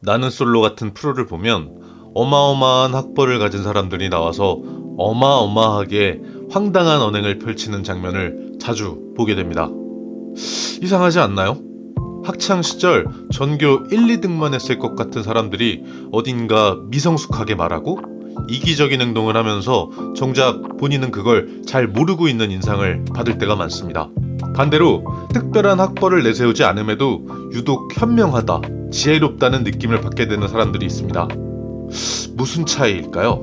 나는 솔로 같은 프로를 보면 어마어마한 학벌을 가진 사람들이 나와서 어마어마하게 황당한 언행을 펼치는 장면을 자주 보게 됩니다. 이상하지 않나요? 학창 시절 전교 1, 2등만 했을 것 같은 사람들이 어딘가 미성숙하게 말하고 이기적인 행동을 하면서 정작 본인은 그걸 잘 모르고 있는 인상을 받을 때가 많습니다. 반대로 특별한 학벌을 내세우지 않음에도 유독 현명하다, 지혜롭다는 느낌을 받게 되는 사람들이 있습니다. 무슨 차이일까요?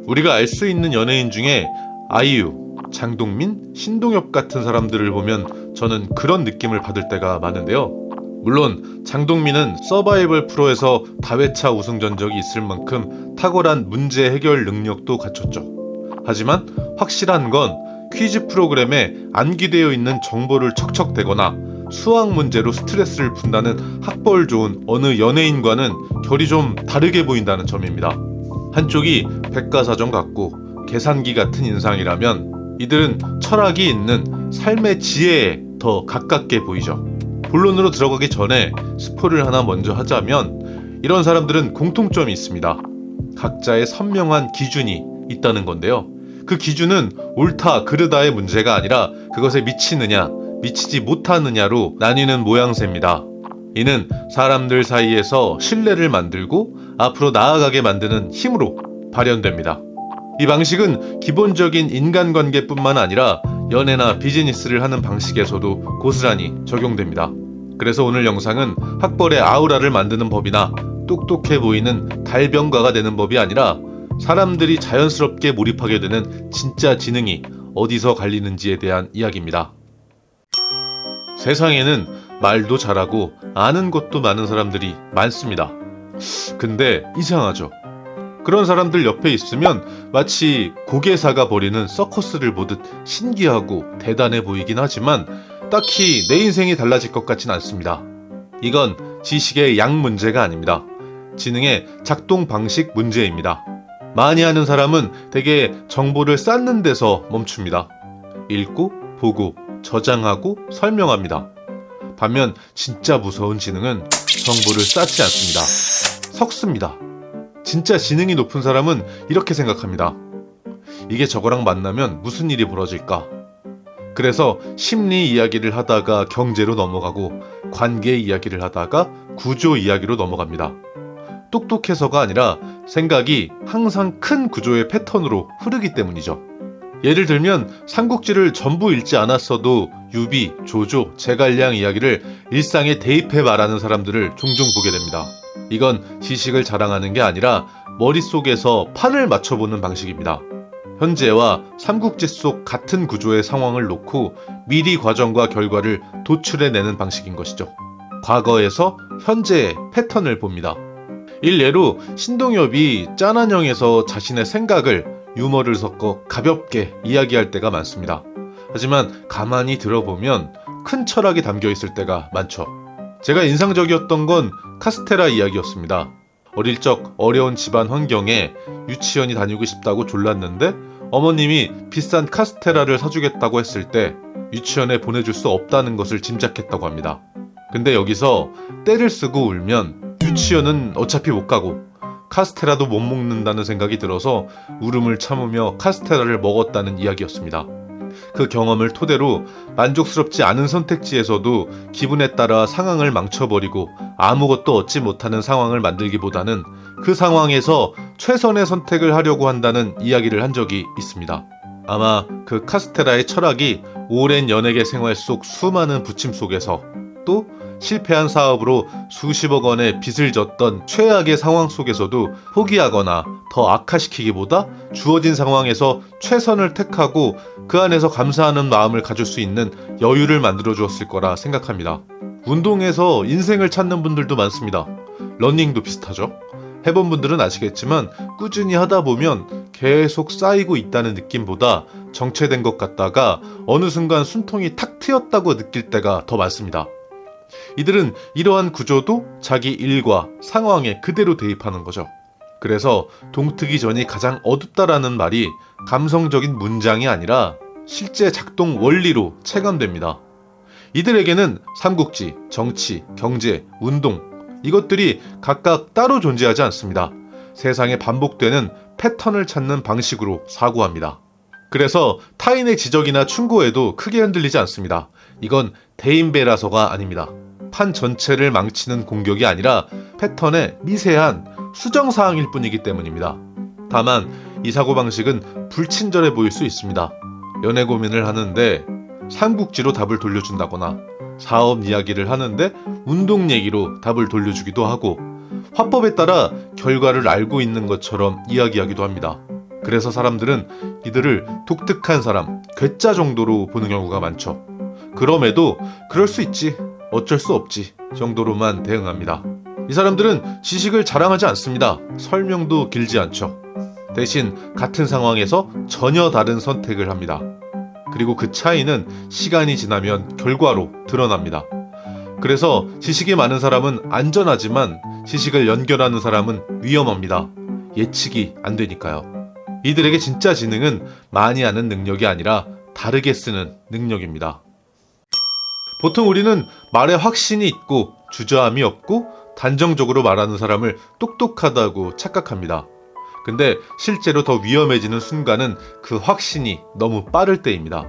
우리가 알 수 있는 연예인 중에 아이유, 장동민, 신동엽 같은 사람들을 보면 저는 그런 느낌을 받을 때가 많은데요. 물론 장동민은 서바이벌 프로에서 다회차 우승 전적이 있을 만큼 탁월한 문제 해결 능력도 갖췄죠. 하지만 확실한 건 퀴즈 프로그램에 암기되어 있는 정보를 척척대거나 수학 문제로 스트레스를 푼다는 학벌 좋은 어느 연예인과는 결이 좀 다르게 보인다는 점입니다. 한쪽이 백과사전 같고 계산기 같은 인상이라면 이들은 철학이 있는 삶의 지혜에 더 가깝게 보이죠. 본론으로 들어가기 전에 스포를 하나 먼저 하자면 이런 사람들은 공통점이 있습니다. 각자의 선명한 기준이 있다는 건데요. 그 기준은 옳다 그르다의 문제가 아니라 그것에 미치느냐 미치지 못하느냐로 나뉘는 모양새입니다. 이는 사람들 사이에서 신뢰를 만들고 앞으로 나아가게 만드는 힘으로 발현됩니다. 이 방식은 기본적인 인간관계뿐만 아니라 연애나 비즈니스를 하는 방식에서도 고스란히 적용됩니다. 그래서 오늘 영상은 학벌의 아우라를 만드는 법이나 똑똑해 보이는 달병가가 되는 법이 아니라 사람들이 자연스럽게 몰입하게 되는 진짜 지능이 어디서 갈리는지에 대한 이야기입니다. 세상에는 말도 잘하고 아는 것도 많은 사람들이 많습니다. 근데 이상하죠. 그런 사람들 옆에 있으면 마치 고개사가 벌이는 서커스를 보듯 신기하고 대단해 보이긴 하지만 딱히 내 인생이 달라질 것 같진 않습니다. 이건 지식의 양 문제가 아닙니다. 지능의 작동 방식 문제입니다. 많이 아는 사람은 대개 정보를 쌓는 데서 멈춥니다. 읽고, 보고, 저장하고, 설명합니다. 반면 진짜 무서운 지능은 정보를 쌓지 않습니다. 섞습니다. 진짜 지능이 높은 사람은 이렇게 생각합니다. 이게 저거랑 만나면 무슨 일이 벌어질까? 그래서 심리 이야기를 하다가 경제로 넘어가고 관계 이야기를 하다가 구조 이야기로 넘어갑니다. 똑똑해서가 아니라 생각이 항상 큰 구조의 패턴으로 흐르기 때문이죠. 예를 들면 삼국지를 전부 읽지 않았어도 유비, 조조, 제갈량 이야기를 일상에 대입해 말하는 사람들을 종종 보게 됩니다. 이건 지식을 자랑하는 게 아니라 머릿속에서 판을 맞춰보는 방식입니다. 현재와 삼국지 속 같은 구조의 상황을 놓고 미리 과정과 결과를 도출해내는 방식인 것이죠. 과거에서 현재의 패턴을 봅니다. 일례로 신동엽이 짠한형에서 자신의 생각을 유머를 섞어 가볍게 이야기할 때가 많습니다. 하지만 가만히 들어보면 큰 철학이 담겨 있을 때가 많죠. 제가 인상적이었던 건 카스테라 이야기였습니다. 어릴 적 어려운 집안 환경에 유치원이 다니고 싶다고 졸랐는데 어머님이 비싼 카스테라를 사주겠다고 했을 때 유치원에 보내줄 수 없다는 것을 짐작했다고 합니다. 근데 여기서 떼를 쓰고 울면 유치원은 어차피 못 가고 카스테라도 못 먹는다는 생각이 들어서 울음을 참으며 카스테라를 먹었다는 이야기였습니다. 그 경험을 토대로 만족스럽지 않은 선택지에서도 기분에 따라 상황을 망쳐버리고 아무것도 얻지 못하는 상황을 만들기보다는 그 상황에서 최선의 선택을 하려고 한다는 이야기를 한 적이 있습니다. 아마 그 카스테라의 철학이 오랜 연예계 생활 속 수많은 부침 속에서 또 실패한 사업으로 수십억 원의 빚을 졌던 최악의 상황 속에서도 포기하거나 더 악화시키기보다 주어진 상황에서 최선을 택하고 그 안에서 감사하는 마음을 가질 수 있는 여유를 만들어 주었을 거라 생각합니다. 운동에서 인생을 찾는 분들도 많습니다. 러닝도 비슷하죠. 해본 분들은 아시겠지만 꾸준히 하다 보면 계속 쌓이고 있다는 느낌보다 정체된 것 같다가 어느 순간 숨통이 탁 트였다고 느낄 때가 더 많습니다. 이들은 이러한 구조도 자기 일과 상황에 그대로 대입하는 거죠. 그래서 동트기 전이 가장 어둡다라는 말이 감성적인 문장이 아니라 실제 작동 원리로 체감됩니다. 이들에게는 삼국지, 정치, 경제, 운동 이것들이 각각 따로 존재하지 않습니다. 세상에 반복되는 패턴을 찾는 방식으로 사고합니다. 그래서 타인의 지적이나 충고에도 크게 흔들리지 않습니다. 이건 대인배라서가 아닙니다. 판 전체를 망치는 공격이 아니라 패턴의 미세한 수정사항일 뿐이기 때문입니다. 다만 이 사고방식은 불친절해 보일 수 있습니다. 연애 고민을 하는데 삼국지로 답을 돌려준다거나 사업 이야기를 하는데 운동 얘기로 답을 돌려주기도 하고 화법에 따라 결과를 알고 있는 것처럼 이야기하기도 합니다. 그래서 사람들은 이들을 독특한 사람, 괴짜 정도로 보는 경우가 많죠. 그럼에도 그럴 수 있지, 어쩔 수 없지 정도로만 대응합니다. 이 사람들은 지식을 자랑하지 않습니다. 설명도 길지 않죠. 대신 같은 상황에서 전혀 다른 선택을 합니다. 그리고 그 차이는 시간이 지나면 결과로 드러납니다. 그래서 지식이 많은 사람은 안전하지만 지식을 연결하는 사람은 위험합니다. 예측이 안 되니까요. 이들에게 진짜 지능은 많이 아는 능력이 아니라 다르게 쓰는 능력입니다. 보통 우리는 말에 확신이 있고 주저함이 없고 단정적으로 말하는 사람을 똑똑하다고 착각합니다. 근데 실제로 더 위험해지는 순간은 그 확신이 너무 빠를 때입니다.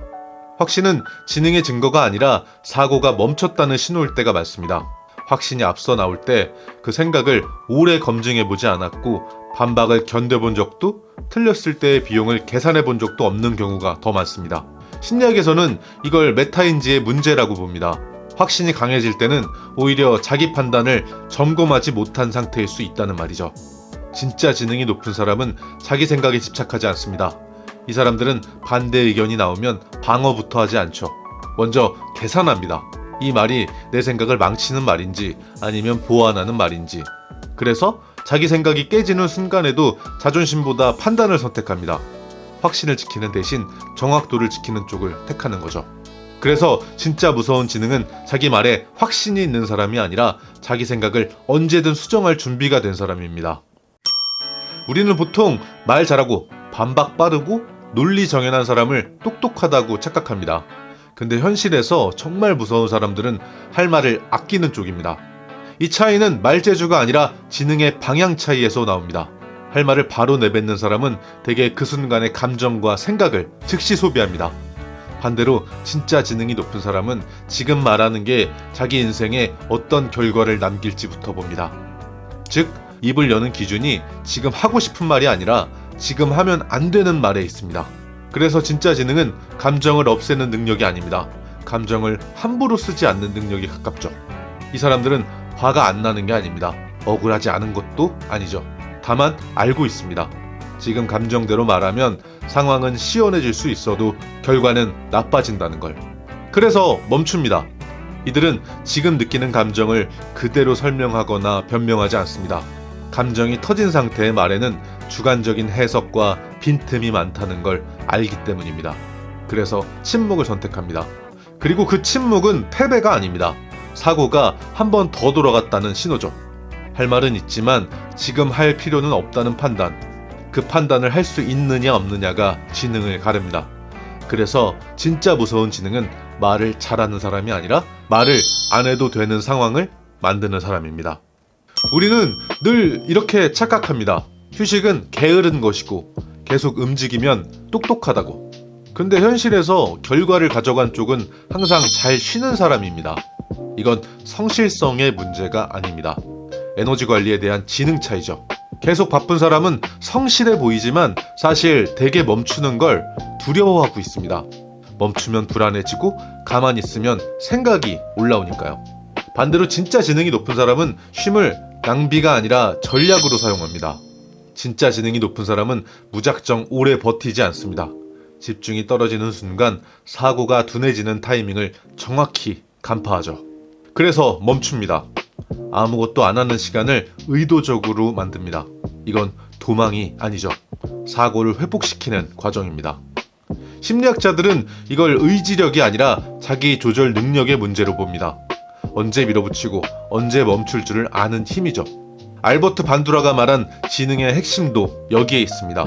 확신은 지능의 증거가 아니라 사고가 멈췄다는 신호일 때가 많습니다. 확신이 앞서 나올 때 그 생각을 오래 검증해보지 않았고 반박을 견뎌본 적도 틀렸을 때의 비용을 계산해본 적도 없는 경우가 더 많습니다. 심리학에서는 이걸 메타인지의 문제라고 봅니다. 확신이 강해질 때는 오히려 자기 판단을 점검하지 못한 상태일 수 있다는 말이죠. 진짜 지능이 높은 사람은 자기 생각에 집착하지 않습니다. 이 사람들은 반대 의견이 나오면 방어부터 하지 않죠. 먼저 계산합니다. 이 말이 내 생각을 망치는 말인지 아니면 보완하는 말인지. 그래서 자기 생각이 깨지는 순간에도 자존심보다 판단을 선택합니다. 확신을 지키는 대신 정확도를 지키는 쪽을 택하는 거죠. 그래서 진짜 무서운 지능은 자기 말에 확신이 있는 사람이 아니라 자기 생각을 언제든 수정할 준비가 된 사람입니다. 우리는 보통 말 잘하고 반박 빠르고 논리 정연한 사람을 똑똑하다고 착각합니다. 근데 현실에서 정말 무서운 사람들은 할 말을 아끼는 쪽입니다. 이 차이는 말재주가 아니라 지능의 방향 차이에서 나옵니다. 할 말을 바로 내뱉는 사람은 대개 그 순간의 감정과 생각을 즉시 소비합니다. 반대로 진짜 지능이 높은 사람은 지금 말하는 게 자기 인생에 어떤 결과를 남길지부터 봅니다. 즉, 입을 여는 기준이 지금 하고 싶은 말이 아니라 지금 하면 안 되는 말에 있습니다. 그래서 진짜 지능은 감정을 없애는 능력이 아닙니다. 감정을 함부로 쓰지 않는 능력이 가깝죠. 이 사람들은 화가 안 나는 게 아닙니다. 억울하지 않은 것도 아니죠. 다만 알고 있습니다. 지금 감정대로 말하면 상황은 시원해질 수 있어도 결과는 나빠진다는 걸. 그래서 멈춥니다. 이들은 지금 느끼는 감정을 그대로 설명하거나 변명하지 않습니다. 감정이 터진 상태의 말에는 주관적인 해석과 빈틈이 많다는 걸 알기 때문입니다. 그래서 침묵을 선택합니다. 그리고 그 침묵은 패배가 아닙니다. 사고가 한 번 더 돌아갔다는 신호죠. 할 말은 있지만 지금 할 필요는 없다는 판단. 그 판단을 할 수 있느냐 없느냐가 지능을 가릅니다. 그래서 진짜 무서운 지능은 말을 잘하는 사람이 아니라 말을 안 해도 되는 상황을 만드는 사람입니다. 우리는 늘 이렇게 착각합니다. 휴식은 게으른 것이고 계속 움직이면 똑똑하다고. 근데 현실에서 결과를 가져간 쪽은 항상 잘 쉬는 사람입니다. 이건 성실성의 문제가 아닙니다. 에너지 관리에 대한 지능 차이죠. 계속 바쁜 사람은 성실해 보이지만 사실 되게 멈추는 걸 두려워하고 있습니다. 멈추면 불안해지고 가만히 있으면 생각이 올라오니까요. 반대로 진짜 지능이 높은 사람은 쉼을 낭비가 아니라 전략으로 사용합니다. 진짜 지능이 높은 사람은 무작정 오래 버티지 않습니다. 집중이 떨어지는 순간 사고가 둔해지는 타이밍을 정확히 간파하죠. 그래서 멈춥니다. 아무것도 안 하는 시간을 의도적으로 만듭니다. 이건 도망이 아니죠. 사고를 회복시키는 과정입니다. 심리학자들은 이걸 의지력이 아니라 자기 조절 능력의 문제로 봅니다. 언제 밀어붙이고 언제 멈출 줄을 아는 힘이죠. 알버트 반두라가 말한 지능의 핵심도 여기에 있습니다.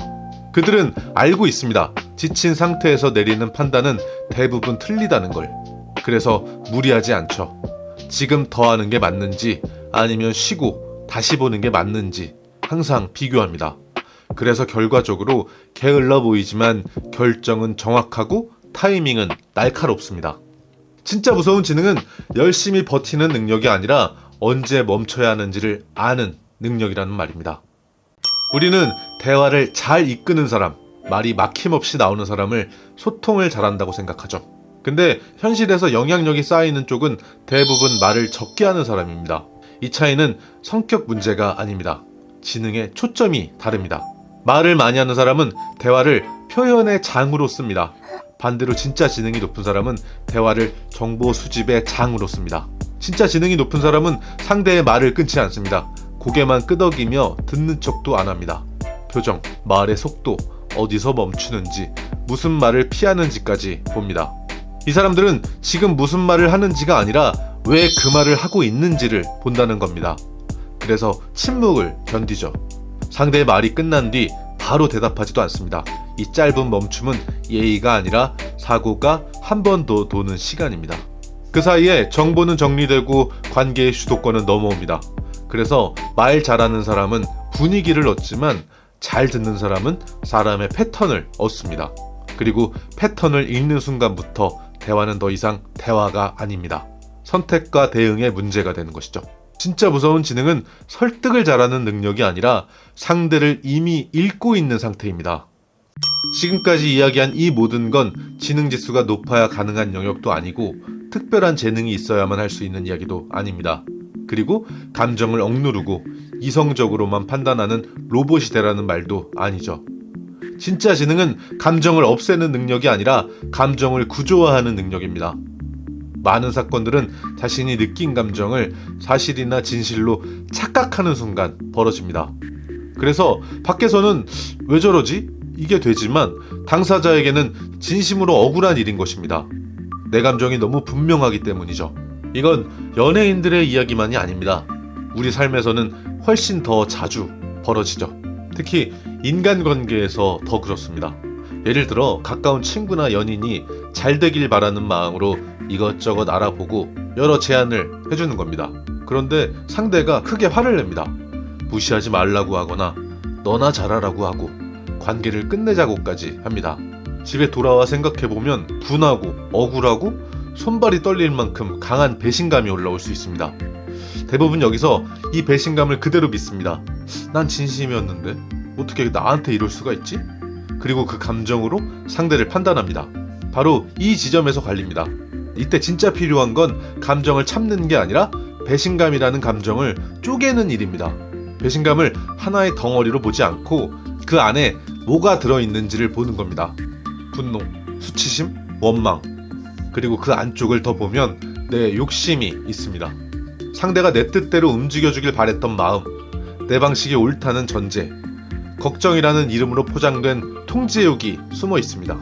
그들은 알고 있습니다. 지친 상태에서 내리는 판단은 대부분 틀리다는 걸. 그래서 무리하지 않죠. 지금 더 하는 게 맞는지 아니면 쉬고 다시 보는 게 맞는지 항상 비교합니다. 그래서 결과적으로 게을러 보이지만 결정은 정확하고 타이밍은 날카롭습니다. 진짜 무서운 지능은 열심히 버티는 능력이 아니라 언제 멈춰야 하는지를 아는 능력이라는 말입니다. 우리는 대화를 잘 이끄는 사람, 말이 막힘없이 나오는 사람을 소통을 잘한다고 생각하죠. 근데 현실에서 영향력이 쌓이는 쪽은 대부분 말을 적게 하는 사람입니다. 이 차이는 성격 문제가 아닙니다. 지능의 초점이 다릅니다. 말을 많이 하는 사람은 대화를 표현의 장으로 씁니다. 반대로 진짜 지능이 높은 사람은 대화를 정보 수집의 장으로 씁니다. 진짜 지능이 높은 사람은 상대의 말을 끊지 않습니다. 고개만 끄덕이며 듣는 척도 안 합니다. 표정, 말의 속도, 어디서 멈추는지, 무슨 말을 피하는지까지 봅니다. 이 사람들은 지금 무슨 말을 하는지가 아니라 왜 그 말을 하고 있는지를 본다는 겁니다. 그래서 침묵을 견디죠. 상대의 말이 끝난 뒤 바로 대답하지도 않습니다. 이 짧은 멈춤은 예의가 아니라 사고가 한 번 더 도는 시간입니다. 그 사이에 정보는 정리되고 관계의 주도권은 넘어옵니다. 그래서 말 잘하는 사람은 분위기를 얻지만 잘 듣는 사람은 사람의 패턴을 얻습니다. 그리고 패턴을 읽는 순간부터 대화는 더 이상 대화가 아닙니다. 선택과 대응의 문제가 되는 것이죠. 진짜 무서운 지능은 설득을 잘하는 능력이 아니라 상대를 이미 읽고 있는 상태입니다. 지금까지 이야기한 이 모든 건 지능지수가 높아야 가능한 영역도 아니고 특별한 재능이 있어야만 할 수 있는 이야기도 아닙니다. 그리고 감정을 억누르고 이성적으로만 판단하는 로봇이 되라는 말도 아니죠. 진짜 지능은 감정을 없애는 능력이 아니라 감정을 구조화하는 능력입니다. 많은 사건들은 자신이 느낀 감정을 사실이나 진실로 착각하는 순간 벌어집니다. 그래서 밖에서는 왜 저러지? 이게 되지만 당사자에게는 진심으로 억울한 일인 것입니다. 내 감정이 너무 분명하기 때문이죠. 이건 연예인들의 이야기만이 아닙니다. 우리 삶에서는 훨씬 더 자주 벌어지죠. 특히 인간관계에서 더 그렇습니다. 예를 들어 가까운 친구나 연인이 잘 되길 바라는 마음으로 이것저것 알아보고 여러 제안을 해주는 겁니다. 그런데 상대가 크게 화를 냅니다. 무시하지 말라고 하거나 너나 잘하라고 하고 관계를 끝내자고까지 합니다. 집에 돌아와 생각해보면 분하고 억울하고 손발이 떨릴 만큼 강한 배신감이 올라올 수 있습니다. 대부분 여기서 이 배신감을 그대로 믿습니다. 난 진심이었는데 어떻게 나한테 이럴 수가 있지? 그리고 그 감정으로 상대를 판단합니다. 바로 이 지점에서 갈립니다. 이때 진짜 필요한 건 감정을 참는 게 아니라 배신감이라는 감정을 쪼개는 일입니다. 배신감을 하나의 덩어리로 보지 않고 그 안에 뭐가 들어있는지를 보는 겁니다. 분노, 수치심, 원망, 그리고 그 안쪽을 더 보면 내 욕심이 있습니다. 상대가 내 뜻대로 움직여주길 바랬던 마음, 내 방식이 옳다는 전제, 걱정이라는 이름으로 포장된 통제욕이 숨어 있습니다.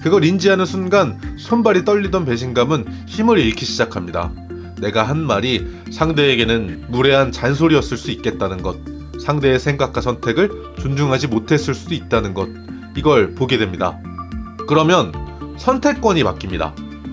그걸 인지하는 순간 손발이 떨리던 배신감은 힘을 잃기 시작합니다. 내가 한 말이 상대에게는 무례한 잔소리였을 수 있겠다는 것, 상대의 생각과 선택을 존중하지 못했을 수도 있다는 것, 이걸 보게 됩니다. 그러면 선택권이 바뀝니다.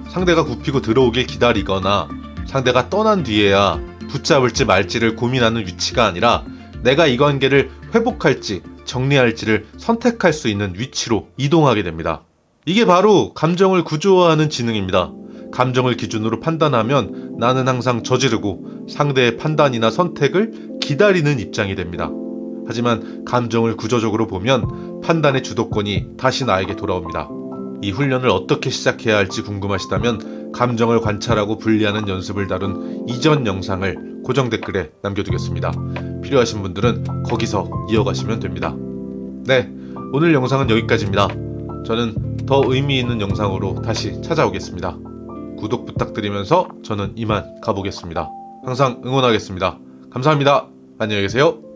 상대가 굽히고 들어오길 기다리거나 상대가 떠난 뒤에야 붙잡을지 말지를 고민하는 위치가 아니라 내가 이 관계를 회복할지 정리할지를 선택할 수 있는 위치로 이동하게 됩니다. 이게 바로 감정을 구조화하는 지능입니다. 감정을 기준으로 판단하면 나는 항상 저지르고 상대의 판단이나 선택을 기다리는 입장이 됩니다. 하지만 감정을 구조적으로 보면 판단의 주도권이 다시 나에게 돌아옵니다. 이 훈련을 어떻게 시작해야 할지 궁금하시다면 감정을 관찰하고 분리하는 연습을 다룬 이전 영상을 고정 댓글에 남겨두겠습니다. 필요하신 분들은 거기서 이어가시면 됩니다. 네, 오늘 영상은 여기까지입니다. 저는 더 의미 있는 영상으로 다시 찾아오겠습니다. 구독 부탁드리면서 저는 이만 가보겠습니다. 항상 응원하겠습니다. 감사합니다. 안녕히 계세요.